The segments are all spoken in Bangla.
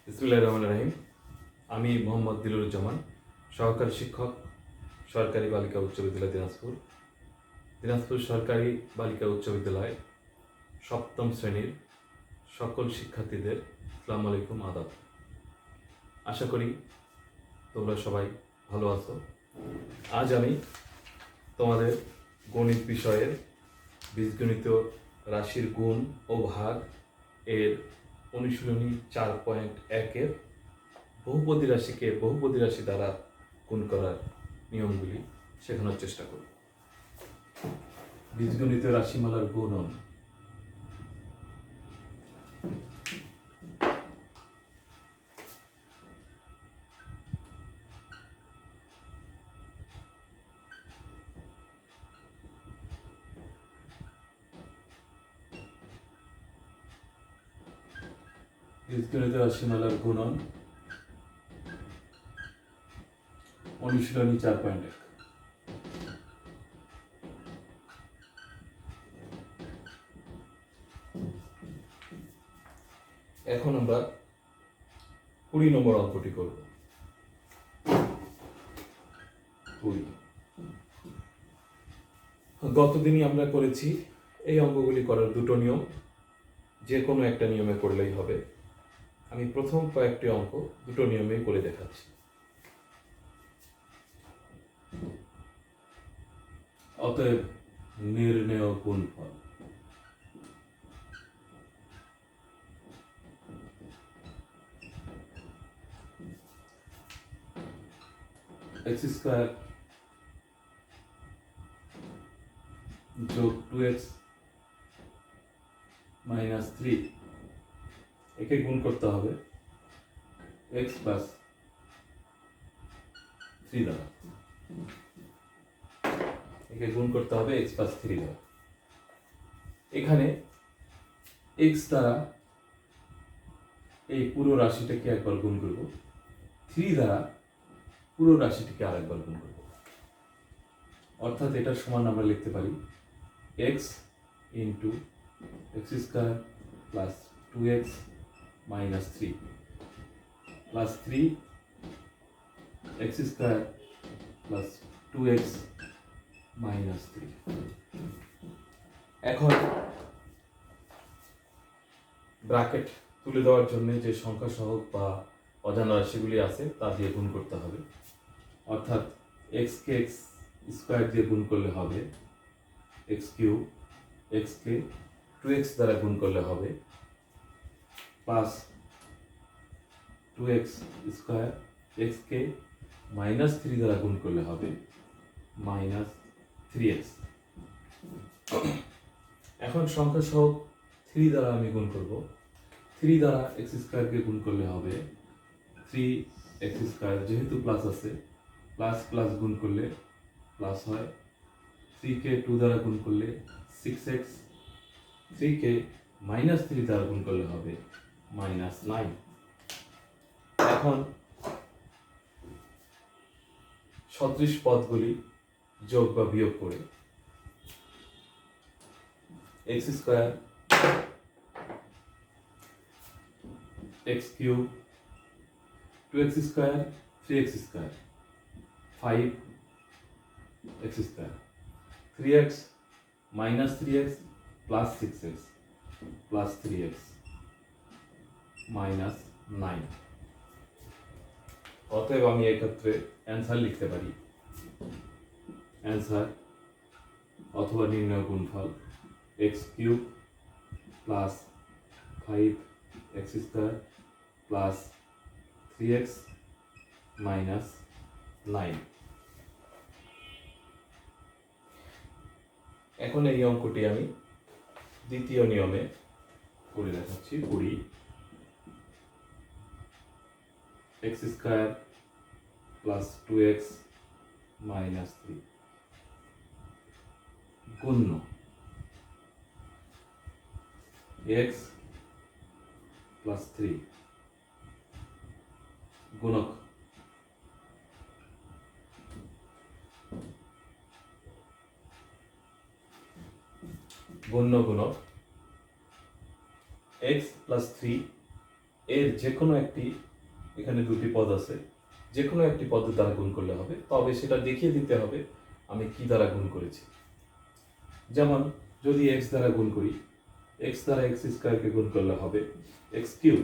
বিসমিল্লাহির রহমানির রহিম। আমি মোহাম্মদ দিলুরুজ্জামান, সহকারী শিক্ষক, সরকারি বালিকা উচ্চ বিদ্যালয় দিনাজপুর। দিনাজপুর সরকারি বালিকা উচ্চ বিদ্যালয় সপ্তম শ্রেণীর সকল শিক্ষার্থীদের আসসালামু আলাইকুম, আদাব। আশা করি তোমরা সবাই ভালো আছো। আজ আমি তোমাদের গণিত বিষয়ের বীজগণিত রাশির গুণ ও ভাগ এর অনুশীলনী 4.1-এর বহুপদী রাশিকে বহুপদী রাশি দ্বারা গুণ করার নিয়মগুলি শেখানোর চেষ্টা করব। বীজগণিত রাশিমালার গুণন। বীজগণিত রাশিমালার গুণন অনুশীলনী 4.1। এখন আমরা 20 নম্বর অঙ্কটি করব। 20 গতদিনই আমরা করেছি। এই অঙ্কগুলি করার দুটো নিয়ম, যে কোনো একটা নিয়মে করলেই হবে। আমি প্রথম কয়েকটি অঙ্ক দুটো নিয়মেই করে দেখাচ্ছি। অতএব নির্ণেয় গুণফল। x স্কয়ার যোগ 2x মাইনাস 3, একে গুণ করতে হবে x প্লাস 3 দ্বারা। একে গুণ করতে হবে x প্লাস 3 দ্বারা। এখানে x দ্বারা এই পুরো রাশিটাকে একবার গুণ করব, 3 দ্বারা পুরো রাশিটিকে আরেকবার গুণ করব। অর্থাৎ এটার সমান আমরা লিখতে পারি x into x square plus 2x minus 3 plus 3 x square plus 2x minus 3। এখন ব্র্যাকেট তুলে দেওয়ার জন্য যে সংখ্যা সহগ বা অজানা রাশিগুলি আছে তা দিয়ে গুণ করতে হবে। অর্থাৎ x কে x স্কয়ার দিয়ে গুণ করলে হবে x কিউব, x কে 2x দ্বারা গুণ করলে হবে প্লাস 2x স্কয়ার, x কে মাইনাস 3 দ্বারা গুণ করলে হবে মাইনাস 3x। এখন সংখ্যা সহগ 3 দ্বারা আমি গুণ করব। 3 দ্বারা x স্কয়ারকে গুণ করলে হবে 3x স্কয়ার, যেহেতু প্লাস আছে প্লাস প্লাস গুণ করলে প্লাস হয়। 3 কে 2 দ্বারা গুণ করলে 6x, 3 কে মাইনাস 3 দ্বারা গুণ করলে হবে মাইনাস 9। এখন সদৃশ পদগুলি যোগ বা বিয়োগ করে x square x cube 2x square 3x square 5x square 3x minus 3x plus 6x plus 3x minus 9। অতএব আমি এক্ষেত্রে অ্যান্সার লিখতে পারি, অ্যান্সার অথবা নির্ণয় গুণফল x cube plus 5x square plus 3x minus 9। এখন এই অঙ্কটি আমি দ্বিতীয় নিয়মে করে দেখাচ্ছি। 20 x square plus 2x minus 3 গুণ্য x প্লাস 3 গুণক গুণ্য গুণক x প্লাস 3 এর যে কোনো একটি, এখানে দুটি পদ আছে, যে কোনো একটি পদের দ্বারা গুণ করলে হবে, তবে সেটা দেখিয়ে দিতে হবে আমি কি দ্বারা গুণ করেছি। যেমন যদি এক্স দ্বারা গুণ করি, এক্স দ্বারা এক্স স্কোয়ারকে গুণ করলে হবে এক্স কিউব,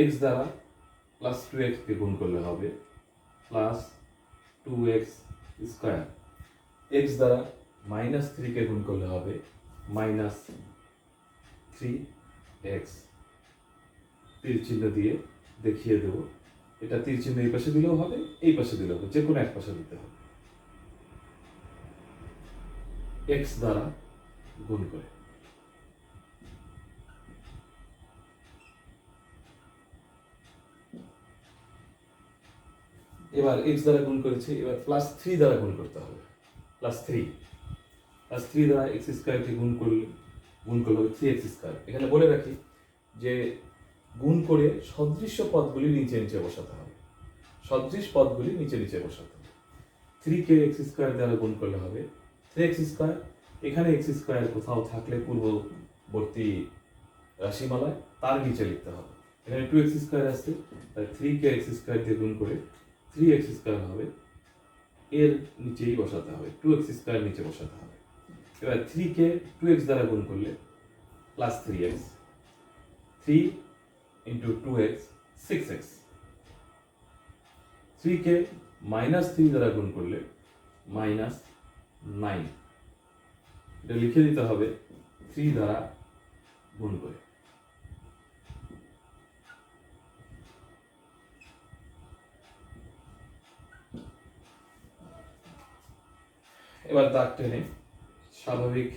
এক্স দ্বারা প্লাস 2x কে গুণ করলে হবে প্লাস 2x স্কোয়ার, এক্স দ্বারা মাইনাস 3 কে গুণ করলে হবে মাইনাস 3x। তীর চিহ্ন দিয়ে দেখিয়ে দেব, এটা তীর চিহ্ন এই পাশে দিলেও হবে, এই পাশে দিলেও হবে, যে কোনো এক পাশে দিতে হবে। এক্স দ্বারা গুণ করে এবার এক্স দ্বারা গুণ করেছে, এবার প্লাস 3 দ্বারা গুণ করতে হবে, প্লাস 3 দ্বারা এক্স স্কোয়ারকে গুণ করলে হবে 3x স্কোয়ার। এখানে বলে রাখি যে গুণ করে সদৃশ্য পদগুলি নিচে নিচে বসাতে হবে, সদৃশ পদগুলি নিচে নিচে বসাতে হবে। 3 কে এক্স স্কোয়ার দ্বারা গুণ করলে হবে 3x স্কোয়ার। এখানে এক্স স্কোয়ার কোথাও থাকলে পূর্ববর্তী রাশিমালায় তার নিচে লিখতে হবে। এখানে 2x স্কোয়ার আসছে, তাই 3 কে এক্স স্কোয়ার দিয়ে গুণ করে 3x স্কোয়ার হবে, এর নিচেই বসাতে হবে, 2x স্কোয়ার নিচে বসাতে হবে। এবার 3 কে 2x দ্বারা গুণ করলে plus 3x, 3 into 2x 6x। 3 কে মাইনাস 3 দ্বারা গুণ করলে মাইনাস 9, এটা লিখে দিতে হবে 3 দ্বারা গুণ করে। এবার দাগ টেনে স্বাভাবিক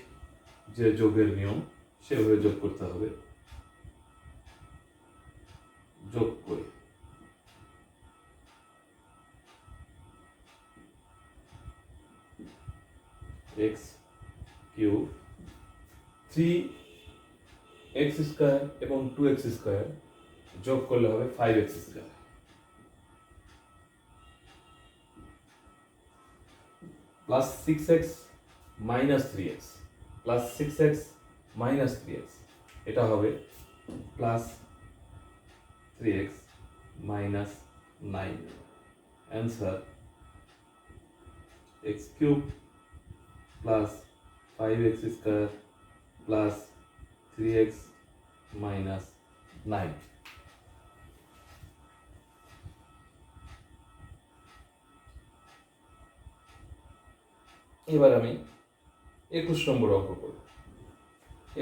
যে যোগের নিয়ম সেভাবে যোগ করতে হবে। যোগ করে এক্স কিউব 3x স্কোয়ার এবং 2x স্কোয়ার যোগ করলে হবে 5x square, plus 6x minus 3x, plus 6x minus 3x, এটা হবে plus 3x minus 9। Answer x cube plus 5x square plus 3x minus 9। এবার আমি 21 নম্বর অঙ্ক করব।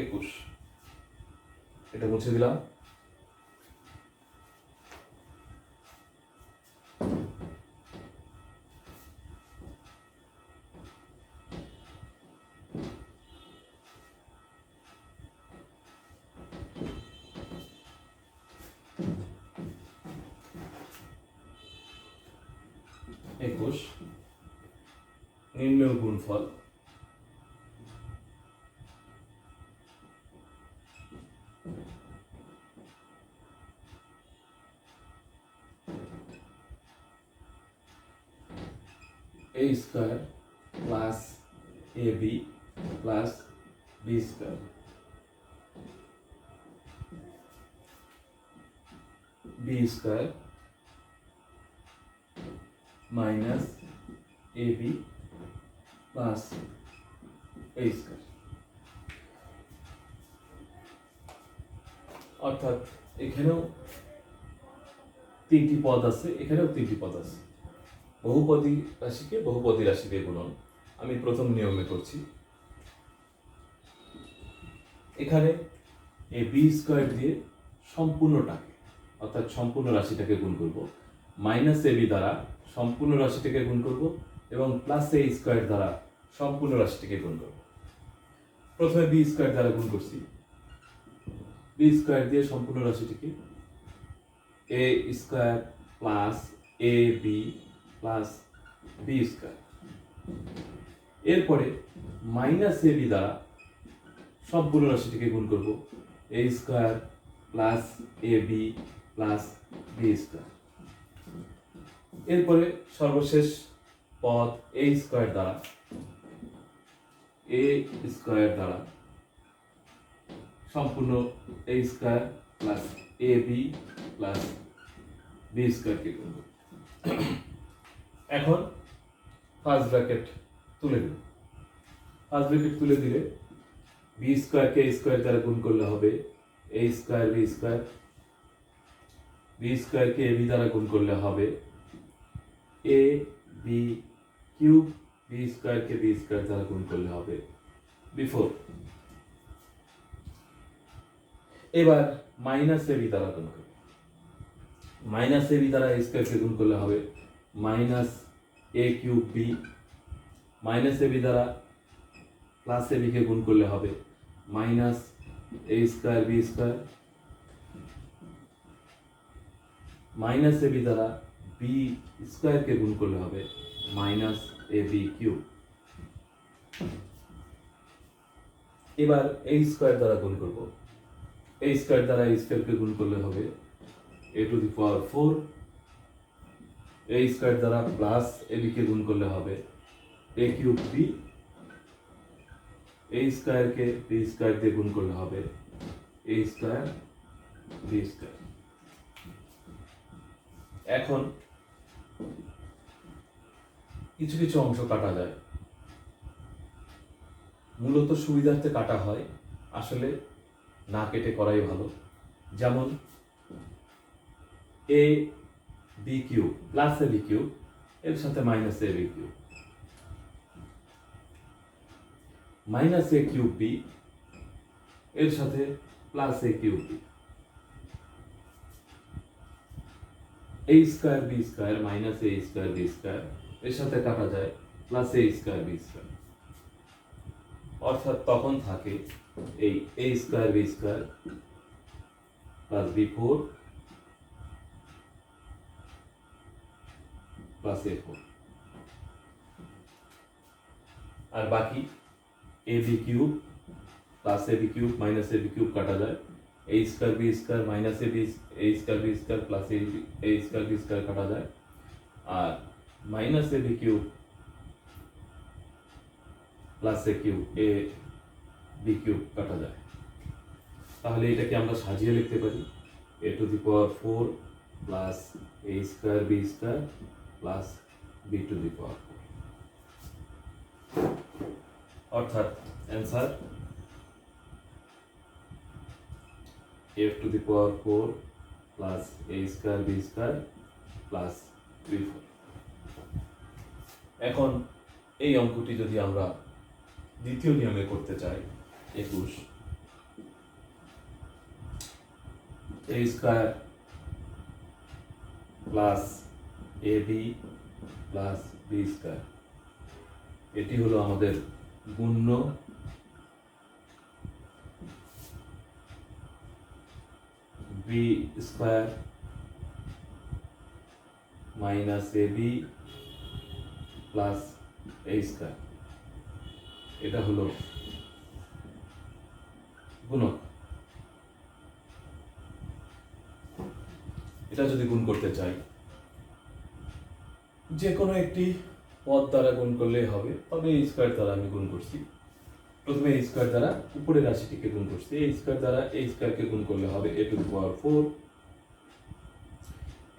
21, এটা মুছে দিলাম। নির্ণয় গুণফল। a square plus ab plus b square, b square minus ab plus a square. অর্থাৎ এখানেও তিনটি পদ আছে, এখানেও তিনটি পদ আছে। বহুপদী রাশিকে বহুপদী রাশি দিয়ে গুণন আমি প্রথম নিয়মে করছি। এখানে এই বি স্কয়ার দিয়ে সম্পূর্ণটাকে অর্থাৎ সম্পূর্ণ রাশিটাকে গুণ করব, মাইনাস এ বি দ্বারা সম্পূর্ণ রাশিটাকে গুণ করব এবং প্লাস এ স্কয়ার দ্বারা সম্পূর্ণ রাশিটিকে গুণ করব। প্রথমে বি স্কয়ার দ্বারা গুণ করছি, বি স্কয়ার দিয়ে সম্পূর্ণ রাশিটিকে এ square plus A B plus B square. এরপরে মাইনাস এ বি দ্বারা সম্পূর্ণ রাশিটিকে গুণ করব, এ square plus A B plus B square. এরপরে সর্বশেষ পদ এ স্কয়ার দ্বারা সম্পূর্ণ এ square plus A B plus B স্কোয়ারকে গুণ করব। এখন ফার্স্ট ব্র্যাকেট তুলে দেব। ফার্স্ট ব্র্যাকেট তুলে দিলে বি স্কোয়ারকে এ স্কোয়ার দ্বারা গুণ করলে হবে A square B square, B স্কোয়ারকে এ বি দ্বারা গুণ করলে হবে এ বি কিউব, বি স্কোয়ারকে বি স্কোয়ার দ্বারা গুণ করলে হবে বি4। এবার মাইনাস এ বি দ্বারা গুণ করবে, মাইনাস এ বি দ্বারা এ স্কোয়ারকে গুণ করলে হবে minus A cube B, minus A B দ্বারা প্লাস এ বিকে গুণ করলে হবে minus A square B square, minus A B দ্বারা বি স্কোয়ারকে গুণ করলে হবে মাইনাস এ বি কিউব। এবার এ স্কোয়ার দ্বারা গুণ করব, এ স্কোয়ার দ্বারা এ স্কোয়ারকে গুণ করলে হবে A to the power 4, A square দ্বারা প্লাস এ বিকে গুণ করলে হবে এ কিউব বি, এ স্কোয়ারকে বি স্কোয়ার দিয়ে গুণ করলে হবে এ স্কোয়ার বি স্কোয়ার। এখন কিছু কিছু অংশ কাটা যায়, মূলত সুবিধার্থে কাটা হয়, আসলে না কেটে করাই ভালো। যেমন A B cube plus A B cube এর সাথে minus A B cube, minus A cube B এর সাথে plus A cube B, A square B square minus A square B square এর সাথে কাটা যায় plus A square B square, অর্থাৎ তখন থাকে এই A square B square plus বি4 প্লাস এ4, আর বাকি A B cube plus A B cube minus A B cube কাটা যায়, A square B square minus A square B square plus A square B square কাটা যায়, আর minus A B cube plus A cube A B cube কাটা যায়। তাহলে এটাকে আমরা সাজিয়ে লিখতে পারি A to the power 4 plus A square B square plus B to the power 4, অর্থাৎ answer F to the power 4 plus A square B square plus বি4। এখন এই অঙ্কটি যদি আমরা দ্বিতীয় নিয়মে করতে চাই, 21 এ square plus A B plus B square, এটি হলো আমাদের গুণ্য B square minus A B plus A square, এটা হলো গুণক। এটা যদি গুণ করতে চাই, যে কোনো একটি পদ দ্বারা গুণ করলেই হবে, তবে এই স্কোয়ার দ্বারা আমি গুণ করছি। প্রথমে এই স্কোয়ার দ্বারা উপরের রাশিটিকে গুণ করছি, এই স্কোয়ার দ্বারা এই স্কোয়ারকে গুণ করলে হবে এ টু দি পাওয়ার 4,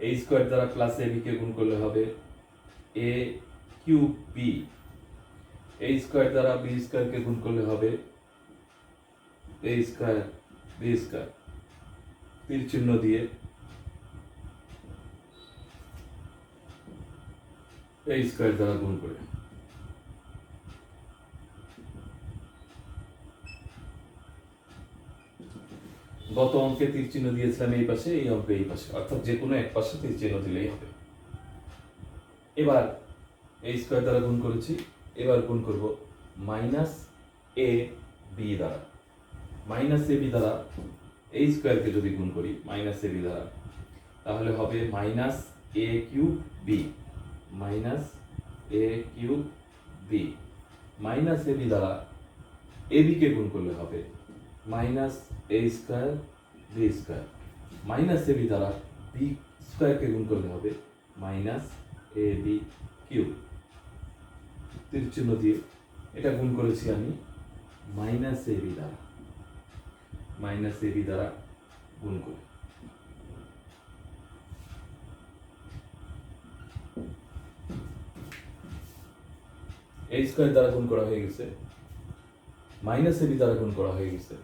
এই স্কোয়ার দ্বারা প্লাস এ বি কে গুণ করলে হবে এ কিউব বি, এই স্কোয়ার দ্বারা বি স্কোয়ারকে গুণ করলে হবে এ স্কোয়ার বি স্কোয়ার, তীর চিহ্ন দিয়ে এই স্কোয়ার দ্বারা গুণ করে। গত অঙ্কে তীর চিহ্ন দিয়েছিলাম এই পাশে, এই অঙ্কে এই পাশে, অর্থাৎ যে কোনো এক পাশে তীর চিহ্ন দিলেই হবে। এবার এই স্কোয়ার দ্বারা গুণ করেছি, এবার গুণ করব মাইনাস এ বি দ্বারা, মাইনাস এ বি দ্বারা এই স্কোয়ারকে যদি গুণ করি মাইনাস এ বি দ্বারা, তাহলে হবে minus A cube B, minus A cube B, minus A B দ্বারা এ বি কে গুণ করলে হবে minus A square B square, minus A B দ্বারা বি স্কোয়ারকে গুণ করলে হবে মাইনাস এ বি কিউব, তীর চিহ্ন দিয়ে এটা গুণ করেছি আমি মাইনাস এ বি দ্বারা। মাইনাস এবি দ্বারা গুণ করি। এ স্কয়ার দ্বারা গুণ করা হয়ে গেছে, মাইনাস এবি দ্বারা গুণ করা হয়ে গেছে।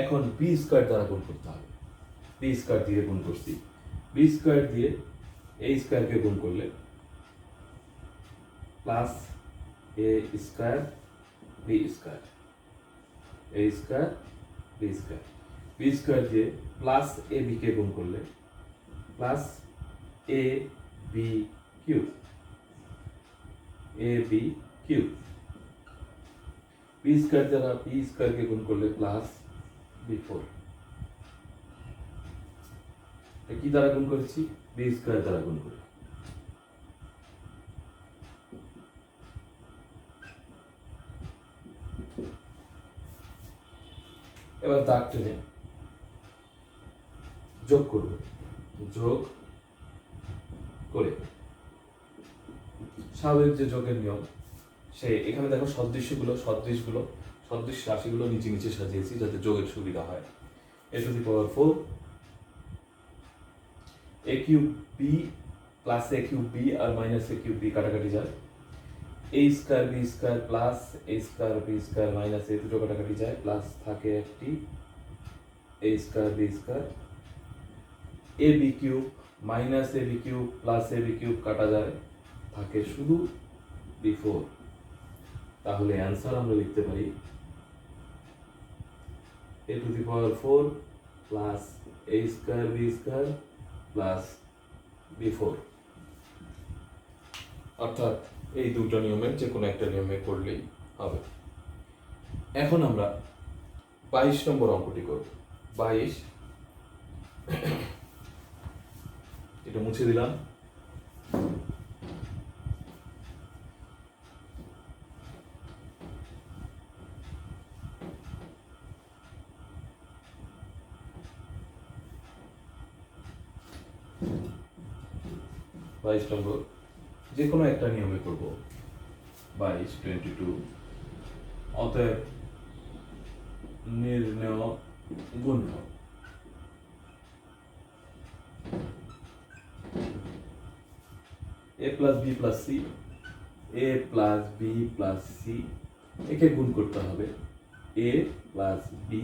এখন বি স্কয়ার দ্বারা গুণ করতে হবে। বি স্কয়ার দিয়ে গুণ করছি, বি স্কয়ার দিয়ে এ স্কয়ারকে গুণ করলে plus A square B square, A square B square. B square দিয়ে প্লাস এ বি কে গুণ করলে plus A B cube, A B cube. B square দ্বারা বি স্কয়ারকে গুণ করলে প্লাস বি ফোর। কি দ্বারা গুণ করেছি? বি স্কয়ার দ্বারা গুণ করে। এবার দাগ টেনে যোগ করব, যোগ করে স্বাভাবিক যে যোগের নিয়ম, সে এখানে দেখো সদৃশগুলো সদৃশ রাশিগুলো নিচে নিচে সাজিয়েছি যাতে যোগের সুবিধা হয়। A to the power 4 A cube B plus A cube B আর মাইনাস এ কিউব বি কাটাকাটি যায়, A square B square plus A square B square minus A দুটো কাটাকাটি যায়, প্লাস থাকে একটি A square B square, A B cube minus A B cube plus A B cube কাটা যায়, থাকে শুধু বি ফোর। তাহলে অ্যান্সার আমরা লিখতে পারি A to the power 4 plus A square B square plus B four. অর্থাৎ এই দুটো নিয়মের যে কোনো একটা নিয়মে করলেই হবে। এখন আমরা 22 নম্বর অঙ্কটি করব। 22, এটা মুছে দিলাম। বাইশ নম্বর যে কোনো একটা নিয়মে করব। 22, 22। অতএব নির্ণেয় গুণফল। এ প্লাস বি প্লাস সি, এ প্লাস বি প্লাস সি, একে গুণ করতে হবে এ প্লাস বি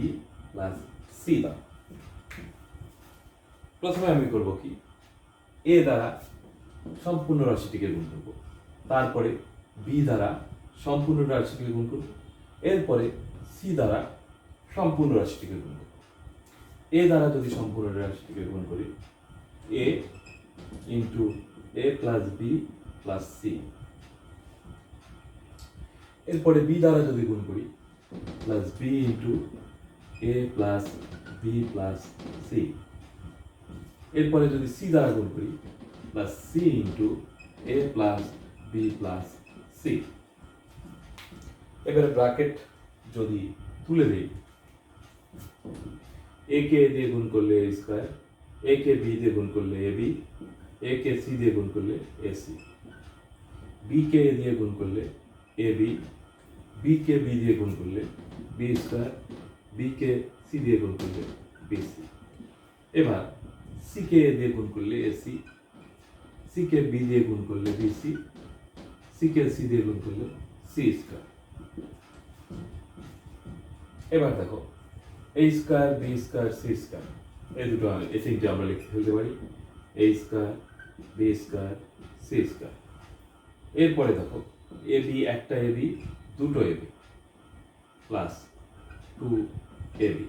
প্লাস সি দ্বারা। প্রথমে আমি করব কি, এ দ্বারা সম্পূর্ণ রাশিটিকে গুণ করব, তারপরে বি দ্বারা সম্পূর্ণ রাশিটিকে গুণ করব, এরপরে সি দ্বারা সম্পূর্ণ রাশিটিকে গুণ করব। এ দ্বারা যদি সম্পূর্ণ রাশিটিকে গুণ করি এ ইন্টু এ প্লাস বি প্লাস সি, এরপরে বি দ্বারা যদি গুণ করি প্লাস বি ইন্টু এ প্লাস বি প্লাস সি, এরপরে যদি সি দ্বারা গুণ করি প্লাস সি ইন্টু এ প্লাস বি প্লাস সি। এবারে ব্র্যাকেট যদি তুলে দিই, এ কে দিয়ে গুণ করলে এ স্কয়ার, এ কে বি দিয়ে গুণ করলে A B, A K C দিয়ে গুণ করলে A C, B K A দিয়ে গুণ করলে এ বি, বি কে বি দিয়ে গুণ করলে বি স্কয়ার, বি কে সি দিয়ে গুণ করলে বি সি। এবার সি কে এ দিয়ে গুণ করলে এ সি, সি কে বি দিয়ে গুণ করলে বি সি, সি কে সি দিয়ে গুণ করলে সি স্কয়ার। এবার দেখো A square B square C square, এই দুটো এই তিনটে আমরা লিখে ফেলতে পারি A square B square C square. এরপরে দেখো এ বি একটা এ বি দুটো A B plus 2 A B,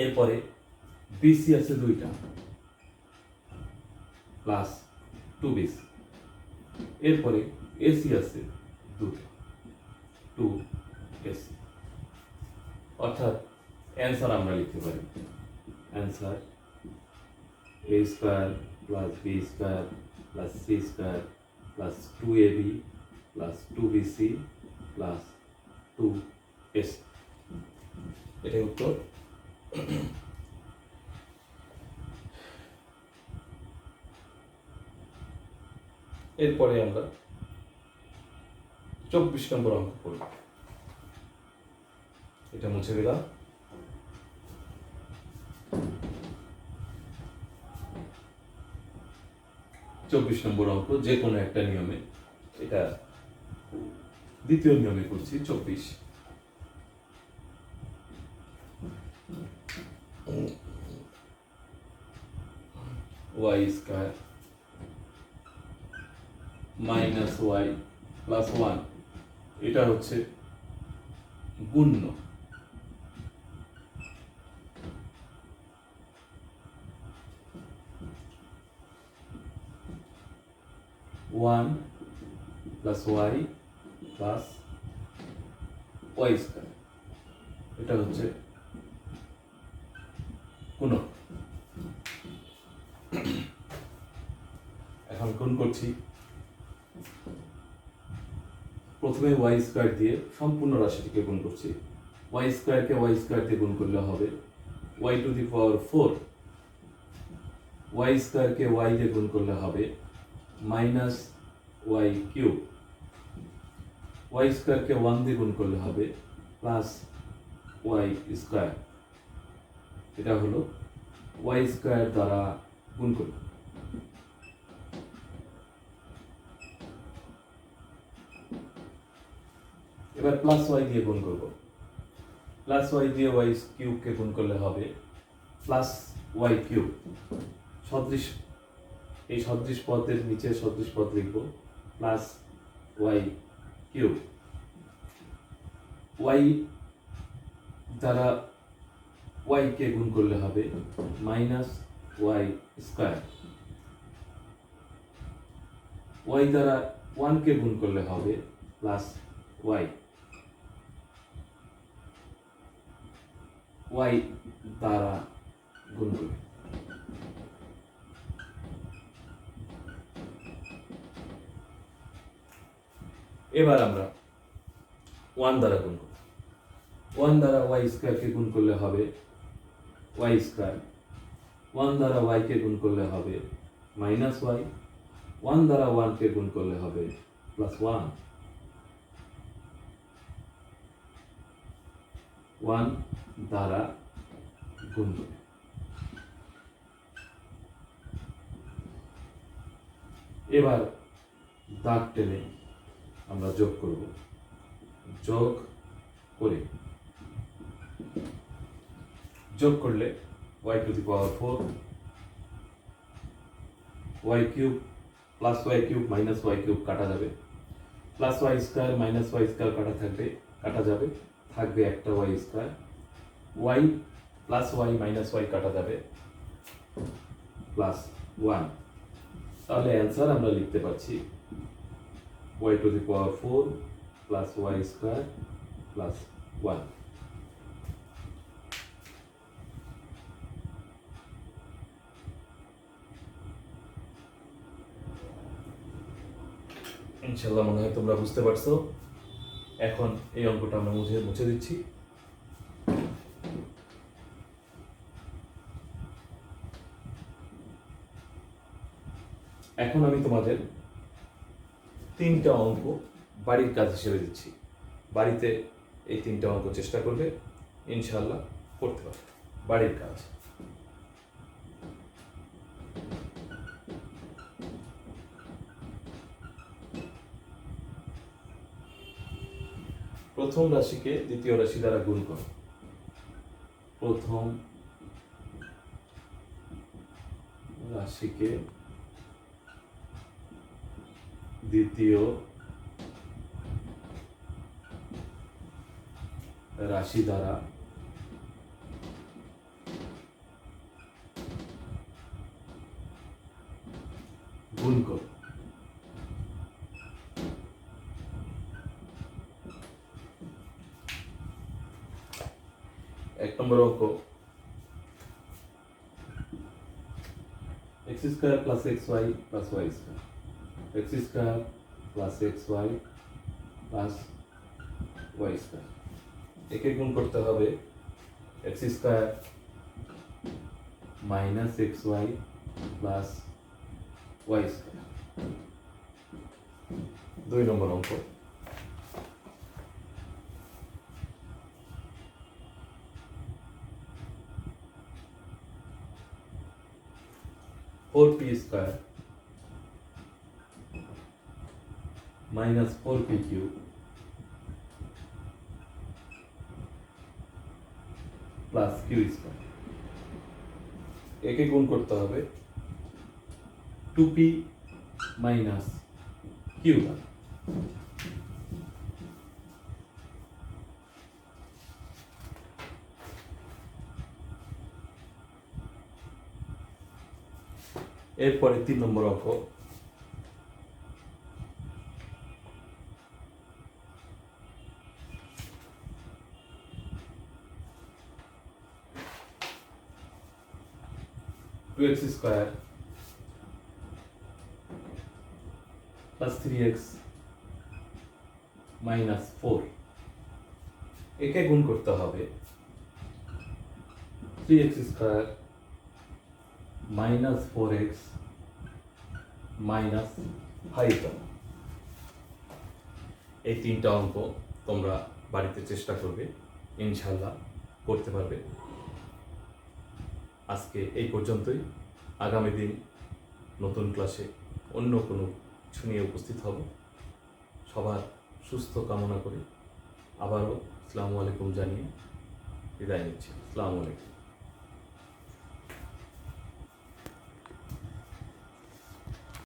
এরপরে বিসি আছে দুইটা প্লাস 2 বিসি, এরপরে এসি আছে দুটো 2 এসি। অর্থাৎ অ্যান্সার আমরা লিখতে পারি answer A square plus B square plus C square plus 2ab plus 2bc plus 2ac। এটাই উত্তর। এরপরে আমরা 24 নম্বর অঙ্ক করব। এটা মুছে দিলাম। চব্বিশ নম্বর অঙ্ক যে কোনো একটা নিয়মে, এটা দ্বিতীয় নিয়মে করছি। 24 y square minus y plus 1, এটা হচ্ছে গুণ্য। One plus Y plus Y square, এটা হচ্ছে গুণক। এখন গুণ করছি। প্রথমে ওয়াই স্কয়ার দিয়ে সম্পূর্ণ রাশিটিকে গুণ করছি। ওয়াই স্কয়ারকে ওয়াই স্কয়ার দিয়ে গুণ করলে হবে Y to the power 4, Y স্কয়ারকে ওয়াই দিয়ে গুণ করলে হবে মাইনাস ওয়াই কিউব, ওয়াই স্কয়ারকে 1 দিয়ে গুণ করলে হবে প্লাস ওয়াই স্কয়ার। এটা হলো ওয়াই স্কয়ার দ্বারা গুণ করলে। এবার প্লাস ওয়াই দিয়ে গুণ করব। প্লাস ওয়াই দিয়ে ওয়াই কিউবকে গুণ করলে হবে প্লাস ওয়াই কিউব। সদৃশ, এই সদৃশ পদের নিচে সদৃশ পদ লিখব প্লাস ওয়াই কিউব। ওয়াই দ্বারা ওয়াই কে গুণ করলে হবে মাইনাস ওয়াই স্কয়ার। ওয়াই দ্বারা 1 কে গুণ করলে হবে প্লাস ওয়াই। ওয়াই দ্বারা গুণ করলে এবার আমরা 1 দ্বারা গুণ করব। 1 দ্বারা ওয়াই স্কয়ারকে গুণ করলে হবে ওয়াই স্কয়ার। 1 দ্বারা ওয়াই কে গুণ করলে হবে মাইনাস ওয়াই। 1 দ্বারা 1 কে গুণ করলে হবে প্লাস 1। 1 দ্বারা গুণ করলে এবার দাগ টেনে আমরা যোগ করব। যোগ করে যোগ করলে Y to the power 4, Y cube plus Y cube minus Y cube কাটা যাবে, plus Y square minus Y square কাটা যাবে, থাকবে একটা Y square. Y plus Y minus Y কাটা যাবে, প্লাস 1। তাহলে অ্যান্সার আমরা লিখতে পারছি Y to the power 4 plus Y square plus 1। ইনশাআল্লাহ মনে হয় তোমরা বুঝতে পারছো। এখন এই অঙ্কটা আমরা মুছে দিচ্ছি। এখন আমি তোমাদের 3টা অঙ্ক বাড়ির কাজ হিসেবে দিচ্ছি। বাড়িতে এই 3টা অঙ্ক চেষ্টা করবে, ইনশাআল্লাহ করতে পারবে। বাড়ির কাজ। প্রথম রাশিকে দ্বিতীয় রাশি দ্বারা গুণ করো। প্রথম রাশিকে দ্বিতীয় রাশি দ্বারা গুণ করো। 1 নম্বর অঙ্ক x square plus xy plus y square, x square plus xy plus y square. একে গুণ করতে হবে x square minus xy plus y square. 2 নম্বর অঙ্ক 4p square minus 4p cube plus Q square. একে গুণ করতে হবে 2p মাইনাস কিউ বার। এরপরে 3 নম্বর অঙ্ক, two X square plus 3x minus 4, একে গুণ করতে হবে 3x square minus 4x minus 5। এই 3টা অঙ্ক তোমরা বাড়িতে চেষ্টা করবে, ইনশাল্লাহ করতে পারবে। আজকে এই পর্যন্তই। আগামী দিন নতুন ক্লাসে অন্য কোনো কিছু নিয়ে উপস্থিত হব। সবার সুস্থ কামনা করি আবারও আসসালামু আলাইকুম জানিয়ে বিদায় নিচ্ছি। আসসালামু আলাইকুম।